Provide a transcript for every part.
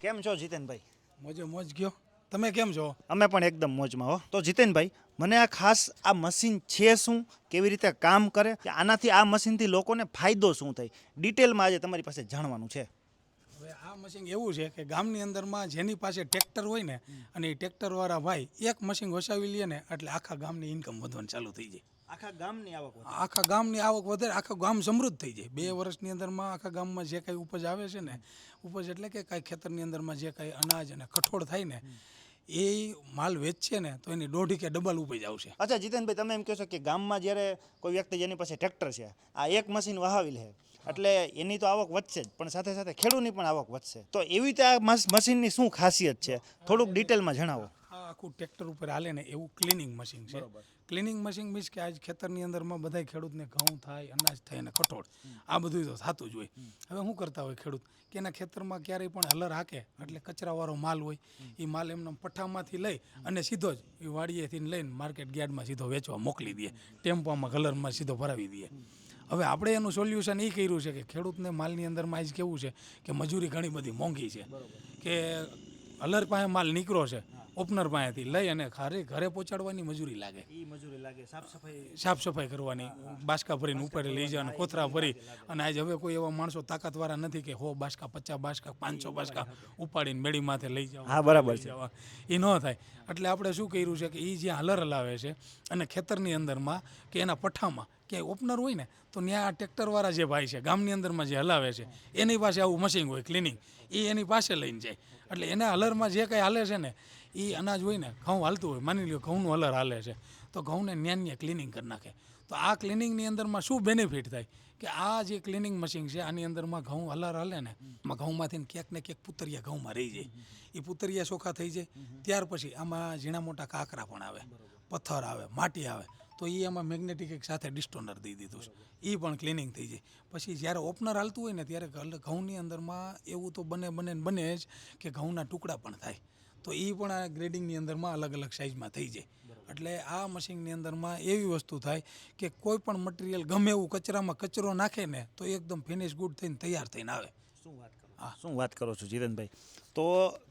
કેમ છો જીતેનભાઈ? મોજે મોજ ગયો. તમે કેમ છો? અમે પણ એકદમ મોજમાં હો. તો જીતેનભાઈ, મને આ ખાસ આ મશીન છે શું, કેવી રીતે કામ કરે, કે આનાથી આ મશીનથી લોકોને ફાયદો શું થાય, ડિટેલમાં આજે તમારી પાસે જાણવાનું છે. હવે આ મશીન એવું છે કે ગામની અંદરમાં જેની પાસે ટ્રેક્ટર હોય ને અને એ ટ્રેક્ટરવાળા ભાઈ એક મશીન વસાવી લે ને એટલે આખા ગામની ઇન્કમ વધવાની ચાલુ થઈ જાય. આખા ગામની આવક વધે. આખા ગામની આવક વધે, આખા ગામ સમૃદ્ધ થઈ જાય. 2 વર્ષની અંદરમાં આખા ગામમાં જે કાંઈ ઉપજ આવે છે ને, ઉપજ એટલે કે કાંઈ ખેતરની અંદરમાં જે કાંઈ અનાજ અને કઠોળ થાય ને એ માલ વેચશે ને તો એની 1.5 કે ડબલ ઉપજ આવશે. અચ્છા જીતેનભાઈ, તમે એમ કહો છો કે ગામમાં જ્યારે કોઈ વ્યક્તિ જેની પાસે ટ્રેક્ટર છે આ એક મશીન વહાવી લે એટલે એની તો આવક વધશે જ, પણ સાથે સાથે ખેડૂતની પણ આવક વધશે. તો એવી રીતે આ મશીનની શું ખાસિયત છે, થોડુંક ડિટેલમાં જણાવો. આ આખું ટ્રેક્ટર ઉપર હાલે ને એવું ક્લિનિંગ મશીન છે. ક્લિનિંગ મશીન મીન્સ કે આજ ખેતરની અંદરમાં બધા ખેડૂતને ઘઉં થાય, અનાજ થાય અને કઠોળ આ બધું તો થતું જ હોય. હવે શું કરતા હોય ખેડૂત કે એના ખેતરમાં ક્યારેય પણ હલર હાકે એટલે કચરાવાળો માલ હોય એ માલ એમના પઠ્ઠામાંથી લઈ અને સીધો જ એ વાડીએથી લઈને માર્કેટ યાર્ડમાં સીધો વેચવા મોકલી દે, ટેમ્પામાં કલરમાં સીધો ભરાવી દે. હવે આપણે એનું સોલ્યુશન એ કર્યું છે કે ખેડૂતને માલની અંદરમાં આજ કેવું છે કે મજૂરી ઘણી બધી મોંઘી છે, કે હલર પાસે માલ નીકળો છે ઓપનર પાસેથી લઈ અને ઘરે પહોંચાડવાની મજૂરી લાગે, સાફ સફાઈ કરવાની, બાસકા ભરીને ઉપર લઈ જવાના, કોથરા ભરી. અને આજે હવે કોઈ એવા માણસો તાકાતવાળા નથી કે 100 બાસકા, 50 બાસકા, 500 બાસકા ઉપાડીને મેળી માથે લઈ જવા. હા, બરાબર છે. એ ન થાય. એટલે આપણે શું કર્યું છે કે એ જ્યાં હલર હલાવે છે અને ખેતરની અંદરમાં કે એના પઠ્ઠામાં ક્યાંય ઓપનર હોય ને તો ત્યાં આ ટ્રેક્ટરવાળા જે ભાઈ છે ગામની અંદરમાં જે હલાવે છે એની પાસે આવું મશીન હોય ક્લિનિંગ, એ એની પાસે લઈને જાય. એટલે એના હલરમાં જે કંઈ હાલે છે ને એ અનાજ હોય ને, ઘઉં હાલતું હોય, માની લો ઘઉંનું હલર હાલે છે તો ઘઉંને ન્યાન્ય ક્લિનિંગ કરી નાખે. તો આ ક્લિનિંગની અંદરમાં શું બેનિફિટ થાય કે આ જે ક્લિનિંગ મશીન છે આની અંદરમાં ઘઉં હલર હાલે ને એમાં ઘઉંમાંથી ક્યાંક ને ક્યાંક પુતરિયા ઘઉંમાં રહી જાય. એ પુતરિયા ચોખ્ખા થઈ જાય. ત્યાર પછી આમાં ઝીણા મોટા કાંકરા પણ આવે, પથ્થર આવે, માટી આવે, તો એ એમાં મેગ્નેટિક એક સાથે ડિસ્ટોનર દઈ દીધું છે, એ પણ ક્લિનિંગ થઈ જાય. પછી જ્યારે ઓપનર હાલતું હોય ને ત્યારે ઘઉંની અંદરમાં એવું તો બને જ કે ઘઉંના ટુકડા પણ થાય, તો એ પણ આ ગ્રેડિંગની અંદરમાં અલગ અલગ સાઇઝમાં થઈ જાય. એટલે આ મશીનની અંદરમાં એવી વસ્તુ થાય કે કોઈ પણ મટીરિયલ ગમે એવું કચરામાં કચરો નાખે ને તો એકદમ ફિનિશ ગુડ થઈને તૈયાર થઈને આવે. શું વાત કરો છો જીતેનભાઈ? તો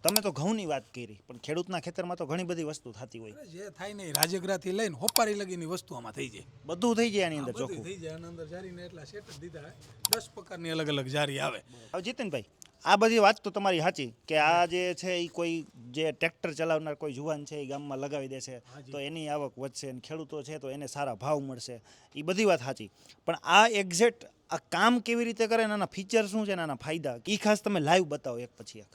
તમે તો ઘઉંની વાત કરી, પણ ખેડૂતના ખેતરમાં તો ઘણી બધી વસ્તુ થતી હોય. જે થાય નહીં, રાજગરાથી લઈને હોપારી લગીની વસ્તુ આમાં થઈ જાય. બધું થઈ જાય આની અંદર બધું ચોખ્ખું. થઈ જાય. આના અંદર જારીને એટલા સેટ જ દીધા 10 પ્રકારની અલગ અલગ જારી આવે. હવે જીતેનભાઈ, આ બધી વાત તો તમારી સાચી કે આ જે છે એ કોઈ જે ટ્રેક્ટર ચલાવનાર કોઈ જુવાન છે એ ગામમાં લગાવી દેશે તો એની આવક વધશે અને ખેડૂતો છે તો એને સારા ભાવ મળશે, એ બધી વાત સાચી. પણ આ એક્ઝેક્ટ આ કામ કેવી રીતે કરે, એના ફીચર શું છે, એના ફાયદા, એ ખાસ તમે લાઈવ બતાવો એક પછી એક.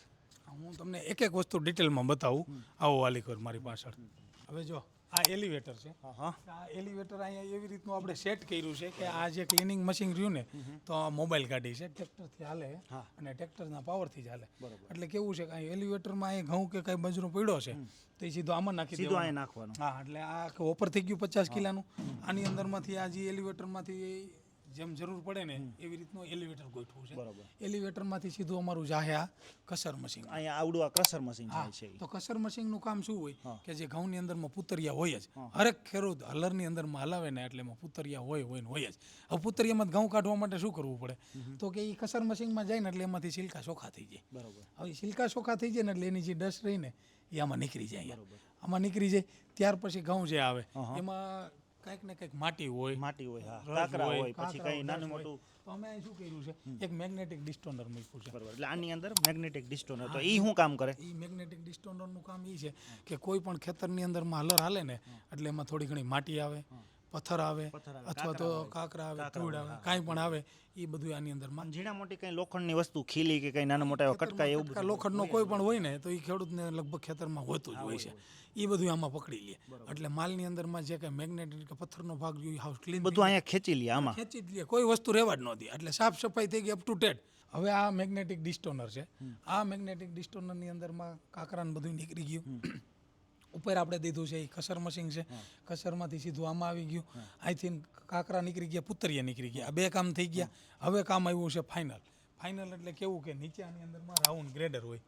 હું તમને એક એક વસ્તુ ડિટેલમાં બતાવું. આવો વાલીકર મારી પાછળ. હવે જો આ એલિવેટર છે. આ એલિવેટર અહીંયા એવી રીતનું આપણે સેટ કર્યું છે કે આ જે ક્લિનિંગ મશીન રહ્યું ને તો મોબાઈલ ગાડી છે, ટ્રેક્ટરથી હાલે અને ટ્રેક્ટરના પાવરથી જ હાલે. એટલે કેવું છે કે અહીં એલિવેટરમાં અહીં ઘઉં કે કાંઈ બજરો પડ્યો છે તો એ સીધો આમાં નાખી સીધો અહીં નાખવાનો. હા, એટલે આ ઓપર થઈ ગયું 50 કિલાનું. આની અંદરમાંથી આ જે એલિવેટરમાંથી જેમ જરૂર પડે ને એવી રીતનું એલિવેટર ગોઠવું છે. એલિવેટરમાંથી સીધું અમારું જાહે આ કસર મશીન. અહીંયા આવડું આ ક્રશર મશીન છે. તો કસર મશીનનું કામ શું હોય કે જે ઘઉંની અંદરમાં પુતરિયા હોય જ, હરેક ખેડૂત હલરની અંદરમાં હલાવે ને એટલે એમાં પુતરિયા હોય જ. હવે પુતરિયામાં ઘઉં કાઢવા માટે શું કરવું પડે તો કે એ કસર મશીનમાં જાય ને એટલે એમાંથી છિલકા ચોખ્ખા થઈ જાય. બરાબર. હવે છિલકા ચોખ્ખા થઈ જાય ને એટલે એની જે ડસ્ટ રહી ને એ આમાં નીકળી જાય. આમાં નીકળી જાય ત્યાર પછી ઘઉં જે આવે એમાં કંઈક ને કંઈક માટી હોય, કાંકરા હોય, પછી કંઈ નાનું મોટું. તો અમે અહીં શું કર્યું છે, એક મેગ્નેટિક ડિસ્ટોનર મૂક્યું છે. બરાબર. એટલે આની અંદર મેગ્નેટિક ડિસ્ટોનર, તો એ શું કામ કરે? એ મેગ્નેટિક ડિસ્ટોનરનું કામ એ છે કે કોઈ પણ ખેતરની અંદરમાં હલર હાલે ને એટલે એમાં થોડી ઘણી માટી આવે, પથ્થર આવે, અથવા તો કાંકરા આવે, ધૂળ આવે, કાંઈ પણ આવે, એ બધું આની અંદરમાં. ઝીણા મોટી કંઈ લોખંડની વસ્તુ ખીલી કે કંઈ નાના મોટા એવા કટકા એવું બધું લોખંડનો કોઈ પણ હોય ને તો એ ખેડૂતને લગભગ ખેતરમાં હોતું જ હોય છે. એ બધું આમાં પકડી લે. એટલે માલની અંદરમાં જે કંઈ મેગ્નેટિક કે પથ્થરનો ભાગ જોઈએ હાઉસ ક્લીન બધું અહીંયા ખેંચી લે, આમાં ખેંચી જ લે, કોઈ વસ્તુ રહેવા જ ન દે. એટલે સાફ સફાઈ થઈ ગઈ અપ ટુ ડેટ. હવે આ મેગ્નેટિક ડિસ્ટોનર છે. આ મેગ્નેટિક ડિસ્ટોનરની અંદરમાં કાંકરાને બધું નીકળી ગયું. ઉપર આપણે દીધું છે એ કસર મશીન છે. કસરમાંથી સીધું આમાં આવી ગયું. અહીંથી કાંકરા નીકળી ગયા, પુતરિયા નીકળી ગયા. આ 2 કામ થઈ ગયા. હવે કામ આવ્યું છે ફાઇનલ. એટલે કેવું કે નીચે આની અંદરમાં રાઉન્ડ ગ્રેડર હોય.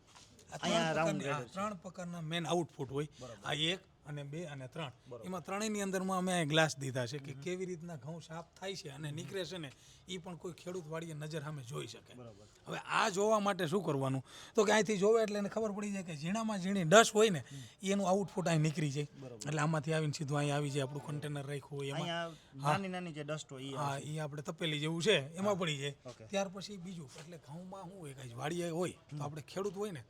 3 પ્રકારના મેન આઉટપુટ હોય. આ 1 અને 2 અને 3 એમાં ત્રણેયની અંદરમાં અમે અહીં ગ્લાસ દીધા છે કે કેવી રીતના ઘઉં સાફ થાય છે અને નીકળે છે ને એ પણ કોઈ ખેડૂત વાળીએ નજર સામે જોઈ શકે. હવે આ જોવા માટે શું કરવાનું તો કે અહીંથી જોવે એટલે એને ખબર પડી જાય કે ઝીણામાં ઝીણી ડસ હોય ને એનું આઉટપુટ અહીં નીકળી જાય. એટલે આમાંથી આવીને સીધું અહીં આવી જાય, આપણું કન્ટેનર રાખ્યું હોય એમાં અહીંયા નાની નાની જે ડસ્ટ હોય ઈ હા એ આપણે તપેલી જેવું છે એમાં પડી જાય. ત્યાર પછી બીજું એટલે ઘઉંમાં શું હોય કાંઈ વાડીએ હોય તો આપણે ખેડૂત હોય ને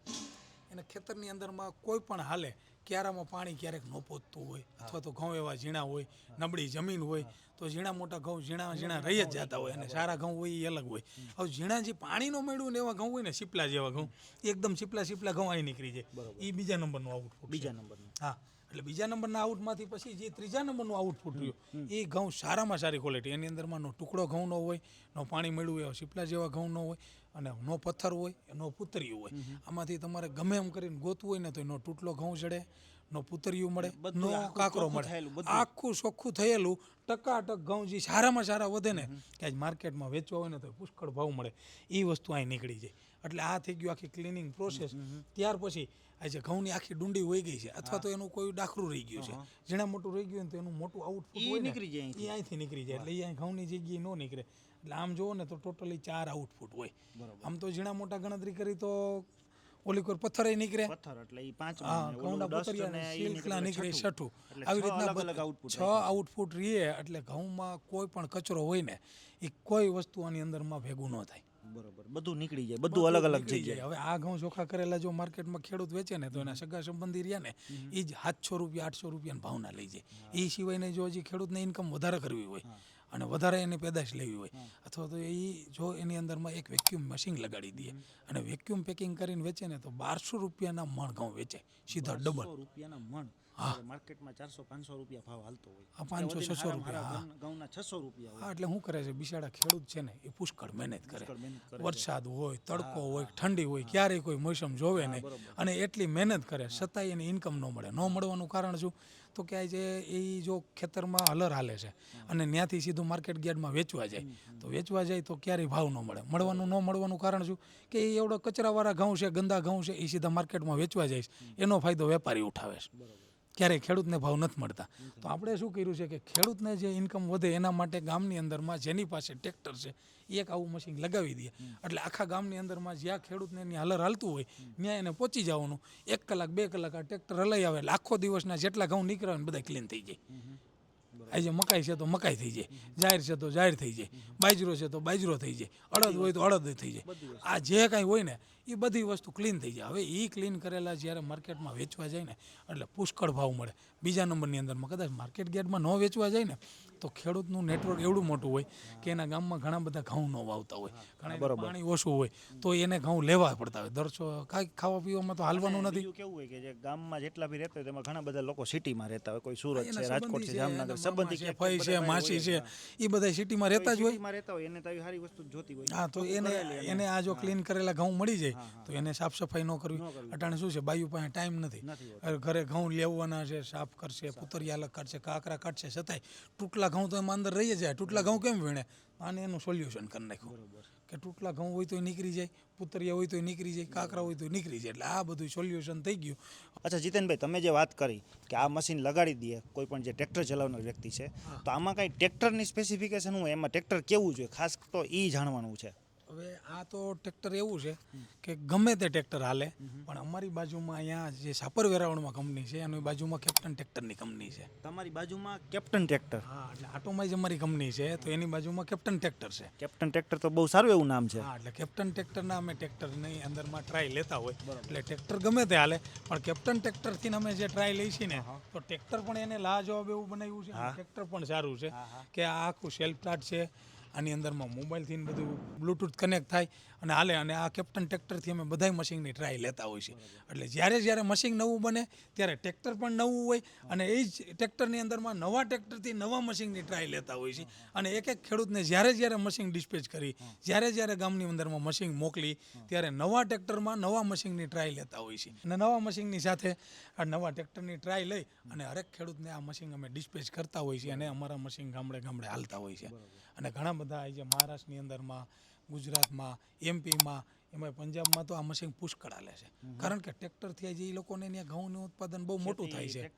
એને ખેતરની અંદરમાં કોઈ પણ હાલે ક્યારામાં પાણી ક્યારેક ન પહોંચતું હોય અથવા તો ઘઉં એવા ઝીણા હોય, નબળી જમીન હોય તો ઝીણા મોટા ઘઉં ઝીણા રહી જ જતા હોય અને સારા ઘઉં હોય એ અલગ હોય. હવે ઝીણા જે પાણીનો મેળવું ને એવા ઘઉં હોય ને સીપલા જેવા ઘઉં એકદમ સીપલા ઘઉં અહીં નીકળી જાય. એ બીજા નંબરનું આઉટપુટ. બીજા નંબરનું હા એટલે બીજા નંબરના આઉટમાંથી પછી જે ત્રીજા નંબરનું આઉટપુટ રહ્યું એ ઘઉં સારામાં સારી ક્વોલિટી. એની અંદરમાં નો ટુકડો ઘઉં નો હોય, નો પાણી મેળવું એવા સીપલા જેવા ઘઉં ન હોય અને નો પથ્થર હોય, નો પુતરિયું હોય. આમાંથી તમારે ગમે એમ કરીને ગોતવું હોય ને તો એનો તૂટલો ઘઉં ચડે, નો પુતરિયું મળે, નો કાકરો મળે, આખું ચોખ્ખું થયેલું ટકાટક ઘઉં જે સારામાં સારા વધે ને કે આજ માર્કેટમાં વેચવા હોય ને તો પુષ્કળ ભાવ મળે એ વસ્તુ અહીં નીકળી જાય. એટલે આ થઈ ગયું આખી ક્લિનિંગ પ્રોસેસ. ત્યાર પછી આ જે ઘઉંની આખી ડુંડી વહી ગઈ છે અથવા તો એનું કોઈ ડાખરું રહી ગયું છે, જેના મોટું રહી ગયું ને તો એનું મોટું આઉટપુટ હોય ને એ અહીંથી નીકળી જાય. એટલે એ અહીં ઘઉંની જગ્યાએ ન નીકળે. એટલે આમ જુઓ ને તો ટોટલી 4 આઉટપુટ હોય. આમ તો ઝીણા મોટા ગણતરી કરી તો ઓલી કોઈ પથ્થર નીકળે, પથ્થર એટલે ઈ 5 હા ઘઉંના પથરિયા સિલ્કલા નીકળે 6. આવી રીતના 6 આઉટપુટ રહીએ એટલે ઘઉંમાં કોઈ પણ કચરો હોય ને એ કોઈ વસ્તુ આની અંદરમાં ભેગું ન થાય. બરોબર, બધું નીકળી જાય, બધું અલગ અલગ જગ્યાએ. હવે આ ઘઉં ચોખ્ખા કરેલા જો માર્કેટમાં ખેડૂત વેચે ને તો એના સગા સંબંધી રહ્યા ને એ જ 700 રૂપિયા 800 રૂપિયાના ભાવના લઈ જાય. એ સિવાયને જો હજી ખેડૂતને ઇન્કમ વધારે કરવી હોય અને વધારે એની પેદાશ લેવી હોય અથવા તો એ જો એની અંદરમાં એક વેક્યુમ મશીન લગાડી દે અને વેક્યુમ પેકિંગ કરીને વેચે ને તો 1200 રૂપિયાના મણ ઘઉં વેચે સીધા ડબલ. 1200 રૂપિયાના મણ. માર્કેટમાં 400-500 રૂપિયા ભાવ હાલતો હોય. 500-600 રૂપિયા. ઘઉંના 600 રૂપિયા હોય. હા એટલે શું કરે છે બિચારા ખેડૂત છે ને એ પુષ્કળ મહેનત કરે. વરસાદ હોય, તડકો હોય, ઠંડી હોય, ક્યારેય કોઈ મોસમ જોવે નહીં અને એટલી મહેનત કરે છતાંય એની ઇન્કમ ન મળે. ન મળવાનું કારણ શું તો કે આ જે એ જો ખેતરમાં હલર હાલે છે અને ત્યાંથી સીધું માર્કેટ યાર્ડમાં વેચવા જાય તો ક્યારેય ભાવ ન મળે. ન મળવાનું કારણ શું કે એ એવડો કચરાવાળા ઘઉં છે, ગંદા ઘઉં છે, એ સીધા માર્કેટમાં વેચવા જાય એનો ફાયદો વેપારી ઉઠાવે છે. ક્યારેય ખેડૂતને ભાવ નથી મળતા. તો આપણે શું કર્યું છે કે ખેડૂતને જે ઇન્કમ વધે એના માટે ગામની અંદરમાં જેની પાસે ટ્રેક્ટર છે એક આવું મશીન લગાવી દઈએ એટલે આખા ગામની અંદરમાં જ્યાં ખેડૂતને એની હાલર હાલતું હોય ત્યાં એને પહોંચી જવાનું. 1 કલાક 2 કલાક આ ટ્રેક્ટર હલાઈ આવે એટલે આખો દિવસના જેટલા ઘઉં નીકળ્યા હોય ને બધા ક્લીન થઈ જાય. આજે મકાઈ છે તો મકાઈ થઈ જાય, જાહેર છે તો જાહેર થઈ જાય, બાજરો છે તો બાજરો થઈ જાય, અડદ હોય તો અડદ થઈ જાય. આ જે કાંઈ હોય ને એ બધી વસ્તુ ક્લીન થઈ જાય. હવે એ ક્લીન કરેલા જ્યારે માર્કેટમાં વેચવા જાય ને એટલે પુષ્કળ ભાવ મળે. બીજા નંબરની અંદરમાં કદાચ માર્કેટ યાર્ડમાં ન વેચવા જાય ને તો ખેડૂતનું નેટવર્ક એવડું મોટું હોય કે એના ગામમાં ઘણા બધા ઘઉં ન વાવતા હોય, ઘણા પાણી ઓછું હોય તો એને ઘઉં લેવા પડતા હોય. દરસો કાંઈ ખાવા પીવામાં તો હાલવાનું નથી. બીજું કેવું હોય કે જે ગામમાં જેટલા બી રહેતા હોય તેમાં ઘણા બધા લોકો સિટીમાં રહેતા હોય, કોઈ સુરત છે, રાજકોટ છે, જામનગર, સંબંધી છે, ફઈ છે, માસી છે, એ બધા સિટીમાં રહેતા જ હોય. સિટીમાં રહેતા હોય એને તો આવી સારી વસ્તુ જોતી હોય. હા તો એને આ જો ક્લીન કરેલા ઘઉં મળી જાય તો એને સાફ સફાઈ ન કરવી. અટાણે શું છે બાયુ પાસે ટાઈમ નથી, ઘરે ઘઉં લેવાના છે, સાફ કરશે, પુતરિયા અલગ કાઢશે, કાકરા કાઢશે, છતાંય તૂટલા ઘઉં તો એમાં અંદર રહી જાય. તૂટલા ઘઉં કેમ વીણે? આને એનું સોલ્યુશન કરી નાખ્યું કે તૂટલા ઘઉં હોય તો નીકળી જાય, પુતરિયા હોય તો નીકળી જાય, કાકરા હોય તો નીકળી જાય. એટલે આ બધું સોલ્યુશન થઈ ગયું. અચ્છા જીતેનભાઈ, તમે જે વાત કરી કે આ મશીન લગાડી દઈએ કોઈ પણ જે ટ્રેક્ટર ચલાવનાર વ્યક્તિ છે તો આમાં કાંઈ ટ્રેક્ટરની સ્પેસિફિકેશન હોય, એમાં ટ્રેક્ટર કેવું જોઈએ ખાસ તો એ જાણવાનું છે. હવે આ તો ટ્રેક્ટર એવું છે કે ગમે તે ટ્રેક્ટર હાલે પણ અમારી બાજુમાં અહીંયા જે સાપર વેરાવળમાં કંપની છે એની બાજુમાં કેપ્ટન ટ્રેક્ટરની કંપની છે. તમારી બાજુમાં કેપ્ટન ટ્રેક્ટર? હા એટલે આટોમાં જ અમારી કંપની છે તો એની બાજુમાં કેપ્ટન ટ્રેક્ટર છે. કેપ્ટન ટ્રેક્ટર તો બહુ સારું એવું નામ છે. હા એટલે કેપ્ટન ટ્રેક્ટરના અમે ટ્રેક્ટરની અંદરમાં ટ્રાય લેતા હોય એટલે ટ્રેક્ટર ગમે તે હાલે પણ કેપ્ટન ટ્રેક્ટરથી અમે જે ટ્રાય લઈ છીએ ને તો ટ્રેક્ટર પણ એને લાજવાબ એવું બનાવ્યું છે. ટ્રેક્ટર પણ સારું છે કે આ આખું સેલ્ફ સ્ટાર્ટ છે, આની અંદરમાં મોબાઈલથી બધું બ્લૂટૂથ કનેક્ટ થાય અને હાલે. અને આ કેપ્ટન ટ્રેક્ટરથી અમે બધાય મશીનની ટ્રાય લેતા હોય છે. એટલે જ્યારે મશીન નવું બને ત્યારે ટ્રેક્ટર પણ નવું હોય અને એ જ ટ્રેક્ટરની અંદરમાં નવા ટ્રેક્ટરથી નવા મશીનની ટ્રાય લેતા હોય છે. અને એક ખેડૂતને જ્યારે મશીન ડિસ્પેચ કરી, જ્યારે ગામની અંદરમાં મશીન મોકલી ત્યારે નવા ટ્રેક્ટરમાં નવા મશીનની ટ્રાય લેતા હોય છે. અને નવા મશીનની સાથે આ નવા ટ્રેક્ટરની ટ્રાય લઈ અને હરેક ખેડૂતને આ મશીન અમે ડિસ્પેચ કરતા હોય છે અને અમારા મશીન ગામડે હાલતા હોય છે. અને ઘણા બધા જે મહારાષ્ટ્રની અંદરમાં, ગુજરાતમાં, એમપીમાં એમાં પંજાબમાં તો આ મશીન પુષ્કળ હાલે છે, કારણ કે ટ્રેક્ટરથી આજે એ લોકોને ત્યાં ઘઉંનું ઉત્પાદન બહુ મોટું થાય છે.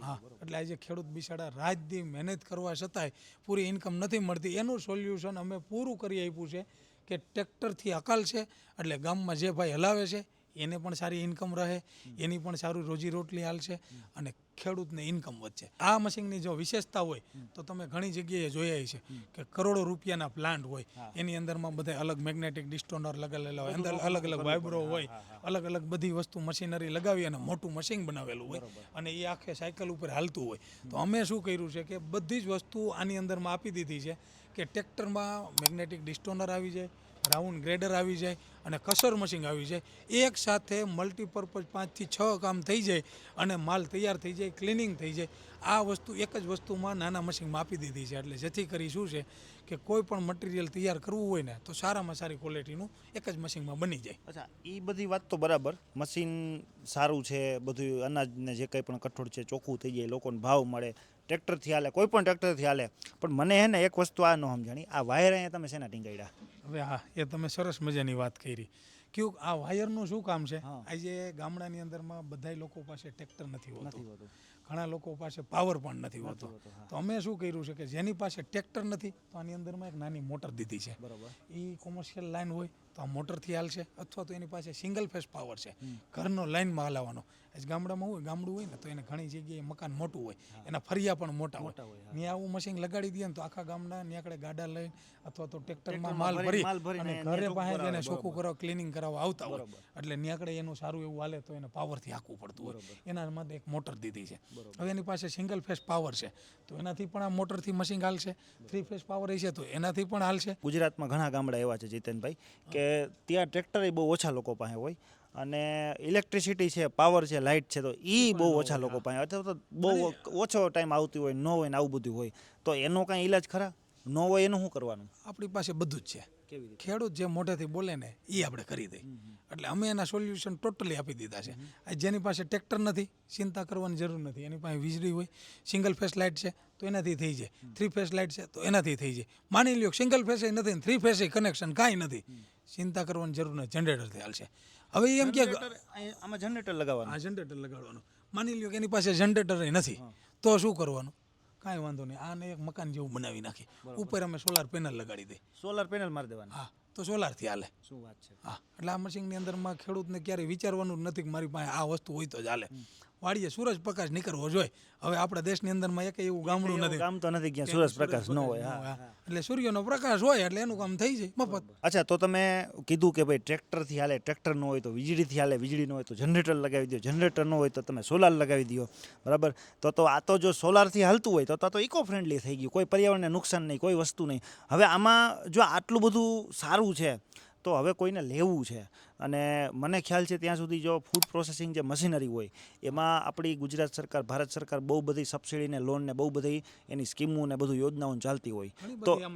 હા, એટલે આજે ખેડૂત બિચારા રાત દી મહેનત કરવા છતાંય પૂરી ઇન્કમ નથી મળતી. એનું સોલ્યુશન અમે પૂરું કરી આપ્યું છે કે ટ્રેક્ટરથી અકાલ છે એટલે ગામમાં જે ભાઈ હલાવે છે એને પણ સારી ઇન્કમ રહે, એની પણ સારું રોજી રોટલી હાલશે અને ખેડૂતને ઇન્કમ વધશે. આ મશીનની જો વિશેષતા હોય તો તમે ઘણી જગ્યાએ જોયા છે કે કરોડો રૂપિયાના પ્લાન્ટ હોય, એની અંદરમાં બધા અલગ મેગ્નેટિક ડિસ્ટોનર લગાવેલા હોય, અંદર અલગ અલગ વાઇબ્રો હોય, અલગ અલગ બધી વસ્તુ મશીનરી લગાવી અને મોટું મશીન બનાવેલું હોય અને એ આખે સાયકલ ઉપર હાલતું હોય. તો અમે શું કર્યું છે કે બધી જ વસ્તુ આની અંદરમાં આપી દીધી છે કે ટ્રેક્ટરમાં મેગ્નેટિક ડિસ્ટોનર આવી જાય, રાઉન્ડ ગ્રેડર આવી જાય અને કસર મશીન આવી જાય. એક સાથે મલ્ટીપર્પઝ 5 થી 6 કામ થઈ જાય અને માલ તૈયાર થઈ જાય, ક્લિનિંગ થઈ જાય. આ વસ્તુ એક જ વસ્તુમાં નાના મશીનમાં આપી દીધી છે, એટલે જેથી કરી શું છે કે કોઈ પણ મટીરિયલ તૈયાર કરવું હોય ને તો સારામાં સારી ક્વોલિટીનું એક જ મશીનમાં બની જાય. અચ્છા, એ બધી વાત તો બરાબર, મશીન સારું છે, બધું અનાજને જે કંઈ પણ કઠોળ છે ચોખ્ખું થઈ જાય, લોકોને ભાવ મળે, ટ્રેક્ટરથી હાલે, કોઈ પણ ટ્રેક્ટરથી હાલે. પણ મને હે ને એક વસ્તુ આ ન સમજાણી, આ વાયર અહીંયા તમે શેના ટીંગાડ્યા? હવે હા, એ તમે સરસ મજાની વાત કરી. કયું આ વાયરનું શું કામ છે? આજે ગામડાની અંદરમાં બધા લોકો પાસે ટ્રેક્ટર નથી હોતું, ઘણા લોકો પાસે પાવર પણ નથી હોતો. તો અમે શું કર્યું છે કે જેની પાસે ટ્રેક્ટર નથી તો આની અંદરમાં એક નાની મોટર દીધી છે. બરાબર. એ કોમર્શિયલ લાઈન હોય તો આ મોટરથી હાલશે, અથવા તો એની પાસે સિંગલ ફેસ પાવર છે, ઘરનો લાઈનમાં હલાવવાનો. આજ ગામડામાં હોય, ગામડું હોય ને તો એને ઘણી જગ્યાએ મકાન મોટું હોય, એના ફરિયા પણ મોટા હોય, ત્યાં આવું મશીન લગાડી દે ને તો આખા ગામના નીકળે ગાડા લઈને અથવા તો ટ્રેક્ટરમાં માલ ભરી અને ઘરે પાસે એને ચોખ્ખું કરવા, ક્લિનિંગ કરાવવા આવતા હોય, એટલે નીકળે એનું સારું એવું હાલે તો એને પાવરથી હાંકવું પડતું હોય. એના માટે એક મોટર દીધી છે. હવે એની પાસે સિંગલ ફેસ પાવર છે તો એનાથી પણ આ મોટરથી મશીન હાલશે. 3 ફેસ પાવર છે તો એનાથી પણ હાલશે. ગુજરાતમાં ઘણા ગામડા એવા છે જીતેનભાઈ કે ત્યાં ટ્રેક્ટર બહુ ઓછા લોકો પાસે હોય અને ઇલેક્ટ્રિસિટી છે, પાવર છે, લાઇટ છે, તો એ બહુ ઓછા લોકો પાસે, અથવા તો બહુ ઓછો ટાઈમ આવતી હોય, ન હોય ને આવું બધું હોય, તો એનો કાંઈ ઈલાજ ખરા? ન હોય એનું શું કરવાનું? આપણી પાસે બધું જ છે. ખેડૂત જે મોઢેથી બોલે ને એ આપણે કરી દઈએ, એટલે અમે એના સોલ્યુશન ટોટલી આપી દીધા છે. જેની પાસે ટ્રેક્ટર નથી, ચિંતા કરવાની જરૂર નથી, એની પાસે વીજળી હોય, સિંગલ ફેસ લાઇટ છે તો એનાથી થઈ જાય, 3 ફેસ લાઇટ છે તો એનાથી થઈ જાય. માની લ્યો સિંગલ ફેસ નથી ને 3 ફેસ કનેક્શન કાંઈ નથી, ચિંતા કરવાની જરૂર નથી, જનરેટરથી હાલશે. હવે એમ કે આમાં જનરેટર લગાવવાનું? આ જનરેટર લગાડવાનું. માની લ્યો કે એની પાસે જનરેટર નથી તો શું કરવાનું? કાંઈ વાંધો નહીં, આને એક મકાન જેવું બનાવી નાખી, ઉપર અમે સોલાર પેનલ લગાડી દઈએ. સોલાર પેનલ મારી દેવાનું? હા, તો સોલારથી હાલે. શું વાત છે! હા, એટલે આ મશીનની અંદરમાં ખેડૂતને ક્યારેય વિચારવાનું જ નથી કે મારી પાસે આ વસ્તુ હોય તો જ હાલે. વાડીએ સૂરજ પ્રકાશ નીકળવો જોઈએ. હવે આપણા દેશની અંદરમાં એક એવું ગામડું નથી, ગામ તો નથી ક્યાં સૂરજ પ્રકાશ ન હોય. એટલે સૂર્યનો પ્રકાશ હોય એટલે એનું કામ થઈ જાય મફત. અચ્છા, તો તમે કીધું કે ભાઈ ટ્રેક્ટરથી હાલે, ટ્રેક્ટર ન હોય તો વીજળીથી હાલે, વીજળી ન હોય તો જનરેટર લગાવી દો, જનરેટર ન હોય તો તમે સોલાર લગાવી દો, બરાબર? તો આ તો જો સોલારથી હાલતું હોય તો ઇકો ફ્રેન્ડલી થઈ ગયું, કોઈ પર્યાવરણને નુકસાન નહીં, કોઈ વસ્તુ નહીં. હવે આમાં જો આટલું બધું સારું છે તો હવે કોઈને લેવું છે, અને મને ખ્યાલ છે ત્યાં સુધી જો ફૂડ પ્રોસેસિંગ જે મશીનરી હોય એમાં આપણી ગુજરાત સરકાર, ભારત સરકાર બહુ બધી સબસિડી ને લોન ને બહુ બધી એની સ્કીમો ને બધું યોજનાઓ ચાલતી હોય,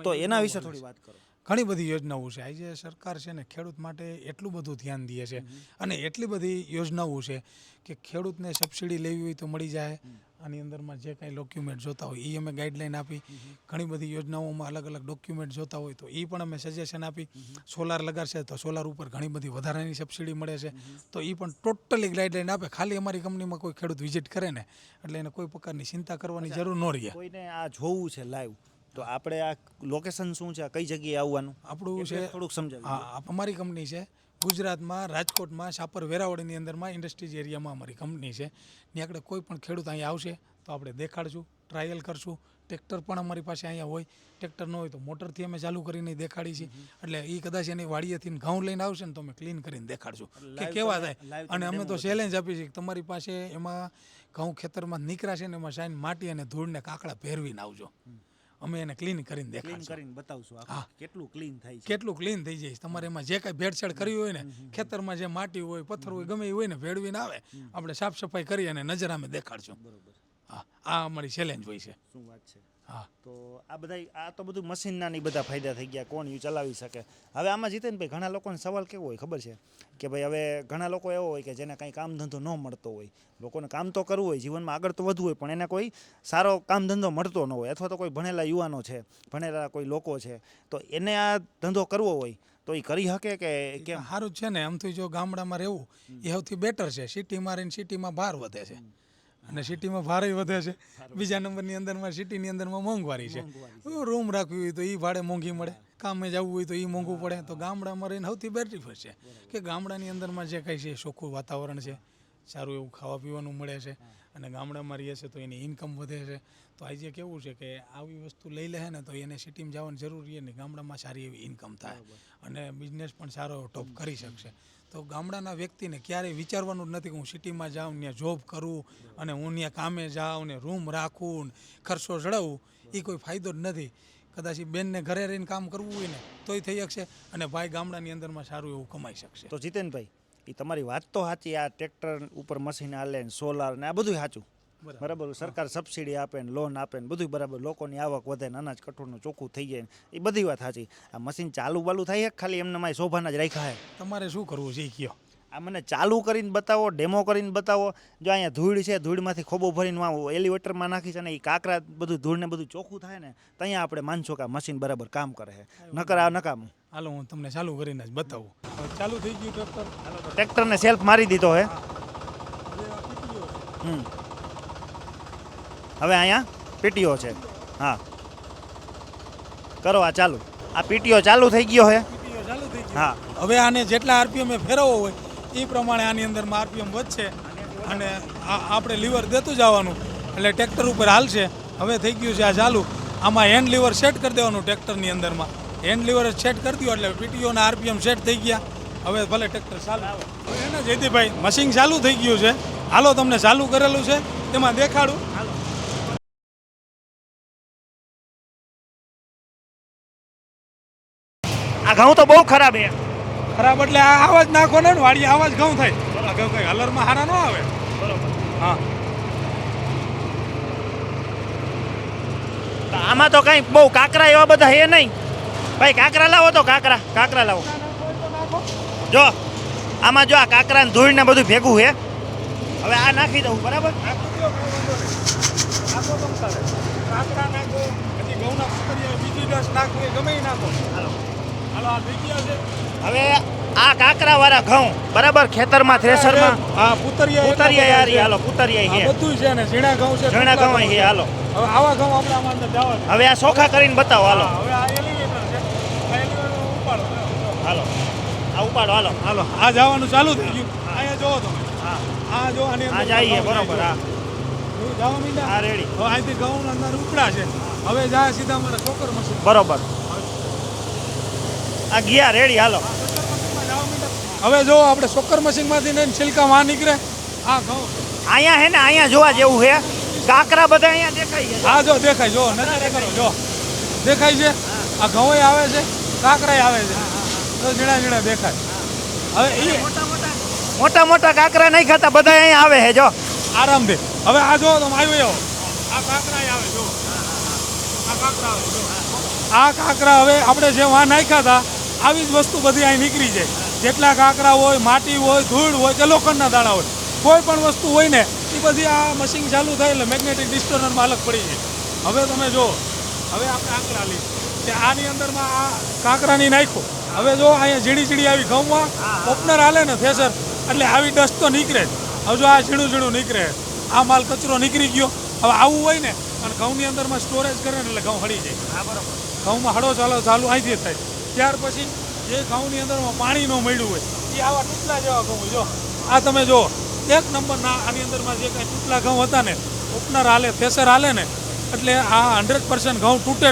તો એના વિશે થોડી વાત કરો. ઘણી બધી યોજનાઓ છે. આજે સરકાર છે ને ખેડૂત માટે એટલું બધું ધ્યાન દે છે અને એટલી બધી યોજનાઓ છે કે ખેડૂતને સબસિડી લેવી હોય તો મળી જાય. આની અંદરમાં જે કાંઈ ડોક્યુમેન્ટ જોતા હોય એ અમે ગાઈડલાઈન આપી. ઘણી બધી યોજનાઓમાં અલગ અલગ ડોક્યુમેન્ટ જોતા હોય તો એ પણ અમે સજેશન આપી. સોલાર લગાડશે તો સોલાર ઉપર ઘણી બધી વધારાની સબસિડી મળે છે, તો એ પણ ટોટલી ગાઈડલાઈન આપે. ખાલી અમારી કંપનીમાં કોઈ ખેડૂત વિઝિટ કરે ને એટલે એને કોઈ પ્રકારની ચિંતા કરવાની જરૂર ન રહે. કોઈને આ જોવું છે લાઈવ તો આપણે આ લોકેશન શું છે, કઈ જગ્યાએ આવવાનું આપણું છે? થોડુંક સમજાવો. હા, અમારી કંપની છે ગુજરાતમાં, રાજકોટમાં, શાપર વેરાવળની અંદરમાં ઇન્ડસ્ટ્રીઝ એરિયામાં અમારી કંપની છે. ને આપણે કોઈ પણ ખેડૂત અહીંયા આવશે તો આપણે દેખાડશું, ટ્રાયલ કરશું. ટ્રેક્ટર પણ અમારી પાસે અહીંયા હોય, ટ્રેક્ટર ન હોય તો મોટરથી અમે ચાલુ કરીને દેખાડી છીએ. એટલે એ કદાચ એની વાડીએથી ઘઉં લઈને આવશે ને તો અમે ક્લીન કરીને દેખાડશું કે કેવા થાય. અને અમે તો ચેલેન્જ આપી છીએ કે તમારી પાસે એમાં ઘઉં ખેતરમાં નીકળ્યા છે ને એમાં સાઈન માટી અને ધૂળને કાકડા પહેરવીને આવજો, અમે એને ક્લીન કરીને દેખાડશું, કરીને બતાવશું કેટલું ક્લીન થાય છે, કેટલું ક્લીન થઈ જાય. તમારે એમાં જે કાંઈ ભેળસેળ કરી હોય ને, ખેતરમાં જે માટી હોય, પથ્થર હોય, ગમે એ હોય ને ભેળવીને આવે, આપણે સાફ સફાઈ કરી અને નજર અમે દેખાડશું. બરોબર. હા, આ અમારી ચેલેન્જ હોય છે. શું વાત છે! હા, તો આ તો બધું મશીનના ની બધા ફાયદા થઈ ગયા, કોણ યુ ચલાવી શકે. હવે આમાં જીતેનભાઈ ઘણા લોકોને સવાલ કેવો હોય ખબર છે કે ભાઈ હવે ઘણા લોકો એવો હોય કે જેને કાંઈ કામ ધંધો ન મળતો હોય, લોકોને કામ તો કરવું હોય, જીવનમાં આગળ તો વધવું હોય, પણ એને કોઈ સારો કામ ધંધો મળતો ન હોય, અથવા તો કોઈ ભણેલા યુવાનો છે, ભણેલા કોઈ લોકો છે, તો એને આ ધંધો કરવો હોય તો એ કરી શકે કે કેમ? સારું જ છે ને. આમ તો જો ગામડામાં રહેવું એ સૌથી બેટર છે. સિટીમાં રહીને સિટીમાં ભાર વધે છે અને સિટીમાં ભારે વધે છે. બીજા નંબરની અંદરમાં સિટીની અંદરમાં મોંઘવારી છે. રૂમ રાખવી હોય તો એ ભાડે મોંઘી મળે, કામે જવું હોય તો એ મોંઘું પડે. તો ગામડામાં રહીને સૌથી બેનિફિટ છે કે ગામડાની અંદરમાં જે કંઈ છે ચોખ્ખું વાતાવરણ છે, સારું એવું ખાવા પીવાનું મળે છે અને ગામડામાં રહે છે તો એની ઇન્કમ વધે છે. તો આજે કેવું છે કે આવી વસ્તુ લઈ લે ને તો એને સિટીમાં જવાની જરૂર રહે નહીં. ગામડામાં સારી એવી ઇન્કમ થાય અને બિઝનેસ પણ સારો એવો ટોપ કરી શકશે. તો ગામડાના વ્યક્તિને ક્યારેય વિચારવાનું જ નથી કે હું સિટીમાં જાઉં, ત્યાં જોબ કરું અને હું ત્યાં કામે જાઉં ને રૂમ રાખું ને ખર્ચો ચડાવું. એ કોઈ ફાયદો જ નથી. કદાચ એ બેનને ઘરે રહીને કામ કરવું હોય ને તોય થઈ શકશે અને ભાઈ ગામડાની અંદરમાં સારું એવું કમાઈ શકશે. તો જીતેનભાઈ, એ તમારી વાત તો સાચી, આ ટ્રેક્ટર ઉપર મશીન હાલે ને સોલાર ને આ બધું સાચું, બરાબર. સરકાર સબસિડી આપે ને લોન આપે ને બધું બરાબર, લોકોની આવક વધે ને અનાજ કઠોળનું ચોખ્ખું થઈ જાય, એ બધી વાત સાચી. આ મશીન ચાલુ બાલુ થાય છે ખાલી એમને મારી શોભાના જ રાખ્યા છે? તમારે શું કરવું છે એ કયો. આ મને ચાલુ કરીને બતાવો, ડેમો કરીને બતાવો. જો અહીંયા ધૂળ છે, ધૂળમાંથી ખોબો ભરીને એલિવેટરમાં નાખીશ અને એ કાંકરા બધું ધૂળ ને બધું ચોખ્ખું થાય ને ત્યાં આપણે માનશો કે આ મશીન બરાબર કામ કરે છે. નકર આ નકામું. હાલો હું તમને ચાલુ કરીને જ બતાવું. ચાલુ થઈ ગયું ટ્રેક્ટર. ટ્રેક્ટરને સેલ્ફ મારી દીધો હે. હવે અહીંયા પીટીઓ છે. હા, કરો આ ચાલુ. આ પીટીઓ ચાલુ થઈ ગયો હે. ચાલુ થઈ ગયું. હા, હવે આને જેટલા આરપીએમ એ ફેરવવો હોય એ પ્રમાણે આની અંદરમાં આરપીએમ વધશે અને આપણે લીવર દેતું જવાનું એટલે ટ્રેક્ટર ઉપર હાલશે. હવે થઈ ગયું છે આ ચાલુ. આમાં હેન્ડ લીવર સેટ કરી દેવાનું ટ્રેક્ટરની અંદરમાં. હેન્ડ લીવર સેટ કરી દો એટલે પીટીઓના આરપીએમ સેટ થઈ ગયા. હવે ભલે ટ્રેક્ટર ચાલુ. એને જયદીપભાઈ મશીન ચાલુ થઈ ગયું છે. હાલો તમને ચાલુ કરેલું છે તેમાં દેખાડું. આ ઘઉં તો બહુ ખરાબ છે. ખરાબ એટલે આ આવાજ નાખો ને વાડી આવાજ ઘઉં થાય. આ ઘઉં કઈ હલરમાં હારા ન આવે. બરોબર. હા, તો આમાં તો કઈ બહુ કાંકરા એવા બધા હે નહીં. ભાઈ કાંકરા લાવો તો કાંકરા લાવો. જો આમાં જો આ કાંકરા ને ધૂળ ને બધું ભેગું હે. હવે આ નાખી દઉં, બરાબર. કાંકરા નાખો, પછી ઘઉંના પુતરિયા બીજી ઘાસ નાખો, એ ગમે ઈ નાખો. હાલો. હાલો આ થઈ ગયા છે. હવે આ કાંકરા વાળા ઘઉં બરાબર ખેતરમાં થ્રેશરમાં હા પુતરિયા પુતરિયા યાર, હાલો પુતરિયા હે. બધું છે ને ઝીણા ઘઉં છે, ઘણા ઘઉં હે. હાલો હવે આવા ઘઉં આપણે આમાં અંદર જવા દે. હવે આ ચોખા કરીને બતાવો. હાલો હવે આ એલિવેટર છે. આ એલિવેટર ઉપાડો. હાલો આ ઉપાડો. હાલો હાલો આ જવાનું ચાલુ થઈ ગયું. અહીંયા જોવો તમે. હા આ જો આની આ અંદર જઈએ બરોબર. હા જવા મીંડા. હા રેડી. હવે અહીંથી ઘઉં અંદર ઉપડા છે. હવે જાય સીધા અમારા ચોકર મશીન. બરોબર. આ ગયા રેડી. હાલો હવે જો આપણે ચોકર મશીનમાંથી ને છિલકા માં નીકળે આ ઘઉં. અહીંયા હે ને, અહીંયા જોવા જેવું હે. કાંકરા બધા અહીંયા દેખાય છે. હા જો દેખાય, જો નજરે કરો, જો દેખાય છે. આ ઘઉં આવે છે, કાંકરા આવે છે, તો ઝીણા ઝીણા દેખાય. હવે એ મોટા મોટા કાંકરા નહીં ખાતા, બધા અહીંયા આવે છે. જો આરામથી. હવે આ જો તમે આવ્યો આ કાંકરા આવે, જો આ કાંકરા આવે, જો આ કાંકરા હવે આપણે જે વાં નાખ્યા હતા આવી જ વસ્તુ બધી અહીં નીકળી જાય. જેટલા કાંકરા હોય, માટી હોય, ધૂળ હોય કે લોખંડના દાણા હોય, કોઈ પણ વસ્તુ હોય ને એ બધી આ મશીન ચાલુ થાય એટલે મેગ્નેટિક ડિસ્ટોર્નરમાં અલગ પડી જાય. હવે તમે જો, હવે આપણે આંકડા લઈએ કે આની અંદરમાં આ કાંકરાની નાખો. હવે જો અહીંયા ઝીણી ઝીણી આવી ઘઉંમાં ઓપનર હાલે ને થેસર એટલે આવી ડસ્ટ તો નીકળે જ. હવે જો આ ઝીણું ઝીણું નીકળે, આ માલ કચરો નીકળી ગયો. હવે આવું હોય ને અને ઘઉંની અંદરમાં સ્ટોરેજ કરે ને એટલે ઘઉં હળી જાય. ઘઉંમાં હળો ચાલુ અહીંથી થાય. ત્યાર પછી જે ઘઉંની અંદરમાં પાણી ન મળ્યું હોય એ આવા ટૂટલા જેવા ઘઉં. જો આ તમે જો એક નંબરના આની અંદરમાં જે કાંઈ ટૂટલા ઘઉં હતા ને ઓપનર હાલે, થેસર હાલે ને એટલે આ 100% ઘઉં તૂટે.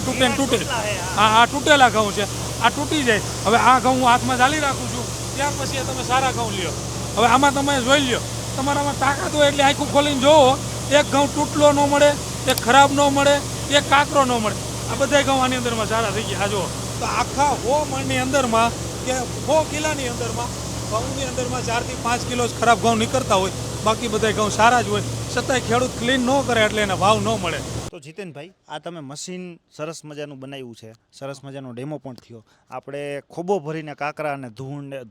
આ તૂટેલા ઘઉં છે, આ તૂટી જાય. હવે આ ઘઉં હું હાથમાં ચાલી રાખું છું. ત્યાર પછી તમે સારા ઘઉં લ્યો. હવે આમાં તમે જોઈ લ્યો, તમારામાં તાકાત હોય એટલે આખું ખોલીને જોવો. એક ઘઉં તૂટલો ન મળે, એક ખરાબ ન મળે, એક કાંકરો ન મળે. આ બધા ઘઉં આની અંદરમાં સારા થઈ ગયા. આ જો તો આખા 100 મણની અંદરમાં કે 100 કિલાની અંદરમાં ઘઉંની અંદરમાં 4 થી 5 કિલો જ ખરાબ ઘઉં નીકળતા હોય. બાકી બધા ઘઉં સારા જ હોય. છતાંય ખેડૂત ક્લીન ન કરે એટલે એને ભાવ ન મળે. તો જીતેનભાઈ, આ તમે મશીન સરસ મજાનું બનાવ્યું છે, સરસ મજાનો ડેમો પણ થયો. આપણે ખોબો ભરીને કાંકરા ને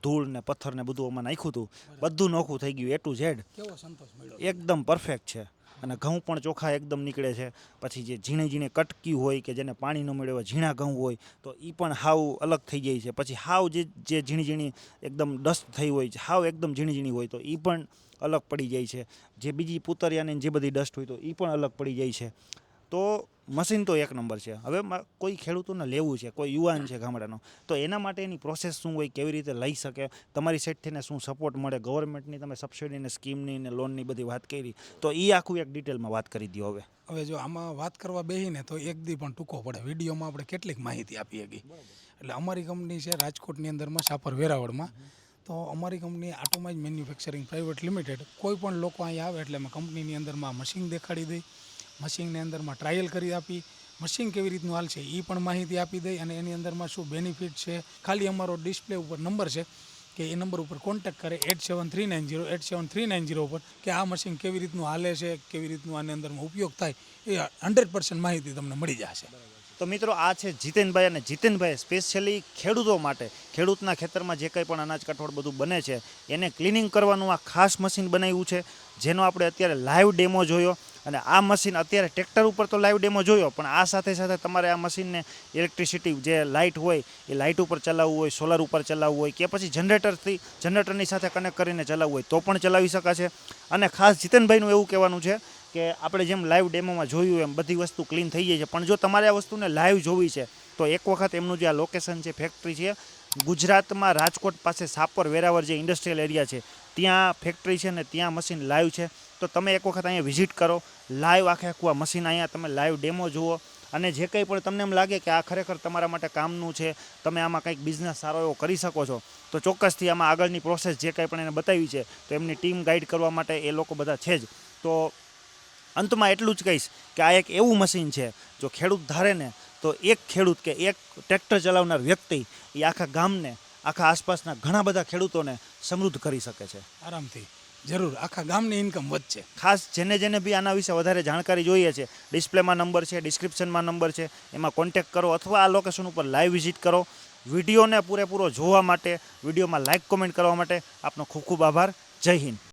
ધૂળ ને પથ્થર ને બધું આમાં નાખ્યું હતું, બધું નોખું થઈ ગયું. A to Z કેવો સંતોષ મળ્યો. એકદમ પરફેક્ટ છે. અને ઘઉં પણ ચોખ્ખા એકદમ નીકળે છે. પછી જે ઝીણે કટકી હોય કે જેને પાણી ન મળે એવા ઝીણા ઘઉં હોય તો એ પણ હાવ અલગ થઈ જાય છે. પછી હાવ જે ઝીણી એકદમ ડસ્ટ થઈ હોય છે, હાવ એકદમ ઝીણી હોય તો એ પણ અલગ પડી જાય છે. જે બીજી પૂતરિયાની જે બધી ડસ્ટ હોય તો એ પણ અલગ પડી જાય છે. તો મશીન તો એક નંબર છે. હવે કોઈ ખેડૂતોને લેવું છે, કોઈ યુવાન છે ગામડાનો, તો એના માટે એની પ્રોસેસ શું હોય, કેવી રીતે લઈ શકે, તમારી સાઈડથી ને શું સપોર્ટ મળે, ગવર્મેન્ટની તમે સબસિડીને સ્કીમની ને લોનની બધી વાત કરી, તો એ આખું એક ડિટેલમાં વાત કરી દો. હવે જો આમાં વાત કરવા બેહીને તો એક દી પણ ટૂંકો પડે. વિડીયોમાં આપણે કેટલીક માહિતી આપી શકીએ. એટલે અમારી કંપની છે રાજકોટની અંદરમાં સાપર વેરાવળમાં. તો અમારી કંપની આટોમાઇઝ મેન્યુફેક્ચરિંગ પ્રાઇવેટ લિમિટેડ, કોઈ પણ લોકો અહીંયા આવે એટલે અમે કંપનીની અંદરમાં મશીન દેખાડી દઈ, મશીનની અંદરમાં ટ્રાયલ કરી આપી, મશીન કેવી રીતનું હાલ છે એ પણ માહિતી આપી દઈ, અને એની અંદરમાં શું બેનિફિટ છે. ખાલી અમારો ડિસ્પ્લે ઉપર નંબર છે કે એ નંબર ઉપર કોન્ટેક્ટ કરે 8739087390 ઉપર, કે આ મશીન કેવી રીતનું હાલે છે, કેવી રીતનું આની અંદરમાં ઉપયોગ થાય, એ 100% માહિતી તમને મળી જશે. તો મિત્રો, આ છે જીતેનભાઈ, અને જીતેનભાઈ સ્પેશિયલી ખેડૂતો માટે, ખેડૂતના ખેતરમાં જે કંઈ પણ અનાજ કઠોળ બધું બને છે એને ક્લિનિંગ કરવાનું આ ખાસ મશીન બનાવ્યું છે, જેનો આપણે અત્યારે લાઈવ ડેમો જોયો. અને આ મશીન અત્યારે ટ્રેક્ટર ઉપર તો લાઈવ ડેમો જોયો, પણ આ સાથે સાથે તમારે આ મશીનને ઇલેક્ટ્રિસિટી જે લાઇટ હોય એ લાઇટ ઉપર ચલાવવું હોય, સોલાર ઉપર ચલાવવું હોય, કે પછી જનરેટરની સાથે કનેક્ટ કરીને ચલાવવું હોય તો પણ ચલાવી શકાશે. અને ખાસ જીતેનભાઈનું એવું કહેવાનું છે કે આપણે જેમ લાઈવ ડેમોમાં જોયું એમ બધી વસ્તુ ક્લીન થઈ જાય છે, પણ જો તમારે આ વસ્તુને લાઈવ જોવી છે તો એક વખત એમનું જે આ લોકેશન છે, ફેક્ટરી છે ગુજરાતમાં રાજકોટ પાસે સાપર વેરાવળ જે ઇન્ડસ્ટ્રીયલ એરિયા છે ત્યાં ફેક્ટરી છે, ને ત્યાં મશીન લાઈવ છે. તો તમે એક વખત અહીંયા વિઝિટ કરો, લાઈવ આખું આ મશીન અહીંયા તમે લાઈવ ડેમો જુઓ, અને જે કંઈ પણ તમને એમ લાગે કે આ ખરેખર તમારા માટે કામનું છે, તમે આમાં કંઈક બિઝનેસ સારો એવો કરી શકો છો, તો ચોક્કસથી આમાં આગળની પ્રોસેસ જે કંઈ પણ એને બતાવી છે તો એમની ટીમ ગાઈડ કરવા માટે એ લોકો બધા છે જ. તો અંતમાં એટલું જ કહીશ કે આ એક એવું મશીન છે, જો ખેડૂત ધારે ને તો એક ખેડૂત કે એક ટ્રેક્ટર ચલાવનાર વ્યક્તિ એ આખા ગામને, આખા આસપાસના ઘણા બધા ખેડૂતોને સમૃદ્ધ કરી શકે છે આરામથી. જરૂર, આખા ગામની ઇન્કમ વધશે. ખાસ જેને બી આના વિશે વધારે જાણકારી જોઈએ છે, ડિસ્પ્લેમાં નંબર છે, ડિસ્ક્રિપ્શનમાં નંબર છે, એમાં કોન્ટેક્ટ કરો અથવા આ લોકેશન ઉપર લાઈવ વિઝિટ કરો. વિડીયોને પૂરેપૂરો જોવા માટે, વિડીયોમાં લાઇક કોમેન્ટ કરવા માટે આપનો ખૂબ ખૂબ આભાર. જય હિન્દ.